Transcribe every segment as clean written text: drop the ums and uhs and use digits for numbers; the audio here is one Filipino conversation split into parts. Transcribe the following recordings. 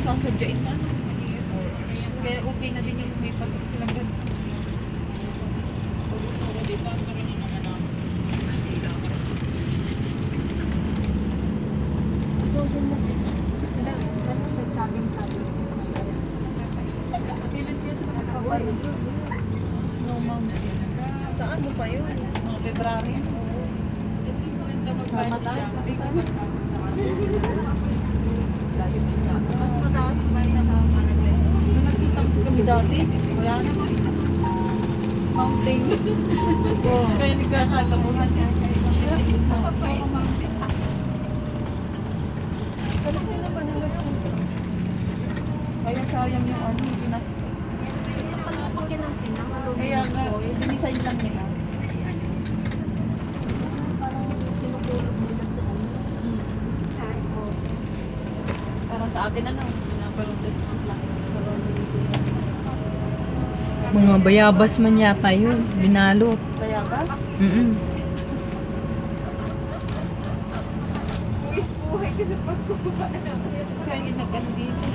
sasadyain na. Kaya okay na din yung may pagod silang ganun. Snow Mountain. Saan mo pa yun? Mga February. Mataas. Mas mataas ba sa mga nung nagkita kasi kami dati, wala na mga isa. Mountain. Kaya nagkakala mo na niya. Kaya sayang yung ano, yung ginastos. Kaya nga, dinisign lang nila. Para sa atin ano, pinapalunod ng klase. Mga bayabas man yata yun. Binalot. Kaya ba? Kaya yung nag-ano dito.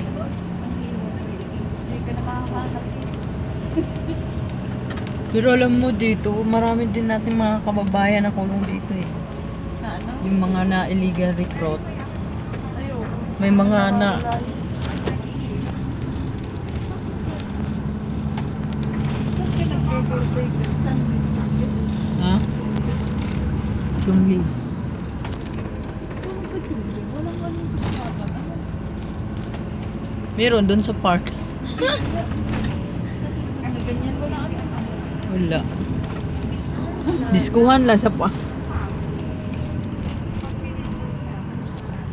Hindi ka na makakahanap dito. Pero alam mo dito, marami din natin mga kababayan na kulong dito eh. Na ano? Yung mga na illegal recruit. Ayoko. May mga na... Saan ka nag-birthday? Saan? Ha? Chungli. Ano sa Chungli? Walang anong kasama. Ano? Meron doon sa park. Ano ganyan? Wala ano. Wala. Diskuhan lang sa park.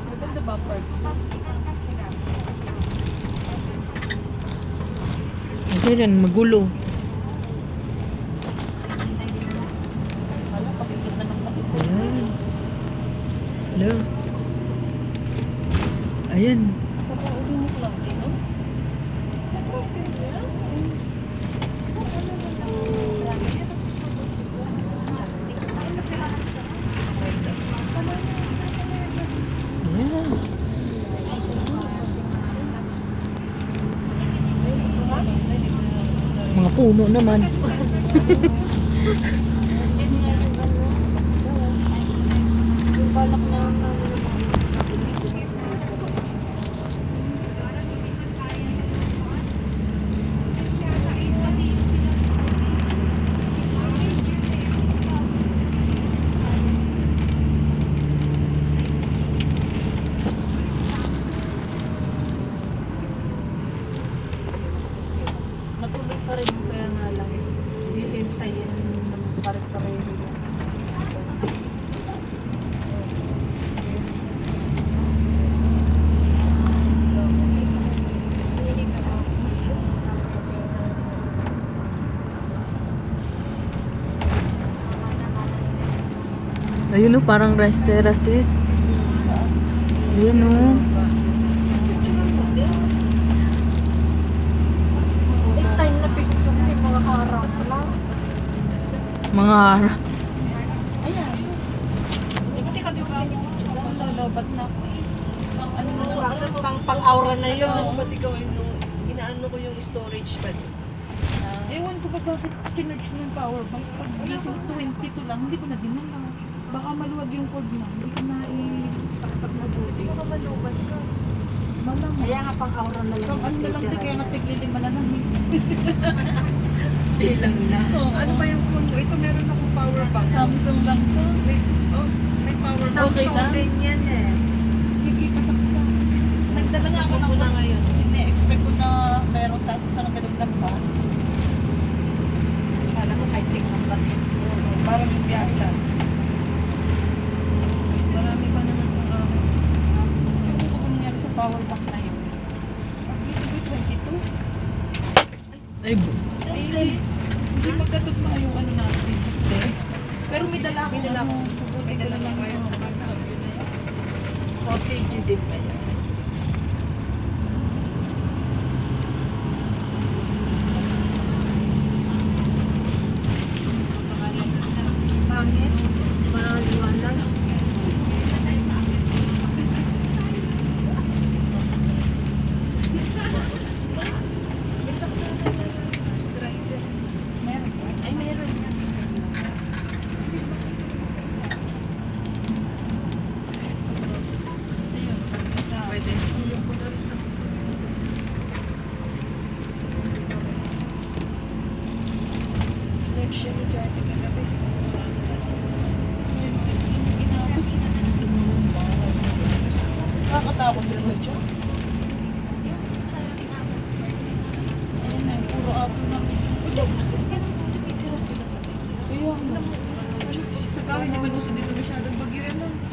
Maganda ba park? Hindi rin, magulo. Wala, pakikot na ng pakikot. Ayan. Hello. Ayan. Ulimok lang din, no? Ayan. Mga puno naman. Yung balak na matuloy pa rin kaya nga lang hihintayin ng pare-pareho yun. Ayun o, parang rest terraces. Ayun o. Time na picture may mga harap lang. Mga harap. Ayan. Hindi ka di ba lolobat na ako eh. Pang ano na lang. Pang-aura na yun. Ba't ikaw inaano ko yung storage ba? Ewan ko ba bakit kinurge mo yung power bank. Pag gising 22 lang, hindi ko na dinala. Baka maluwag yung cord na. Hindi ko na isaksak na buti. Baka malubat ka. Malamang. Kaya nga pang-aura na lang. Pag ano na lang din, kaya natiglilima na lang. Bilang na. Ano ba yung phone mo? Ito meron akong power bank. Samsung lang to. Oh, may power bank. Okay lang? din yan eh. Sige, pasaksak. Nagdala nga ako ng na ngayon. Ini-expect ko na meron sasaksak ng ng bus. Kala ko high-tech ng bus. Parang yung biyahe lang. Marami pa naman kung Yung ko nangyari sa power bank na yun. Pag gising ko 22. Ay, Hindi magkatugma yung ano natin. Pero may dala ako. May dala ako. May dala lang May ako. dala ako. Sabi na yun. 4 kg din pa yan. Pangit. Parang liwanag. natakot si Rocha.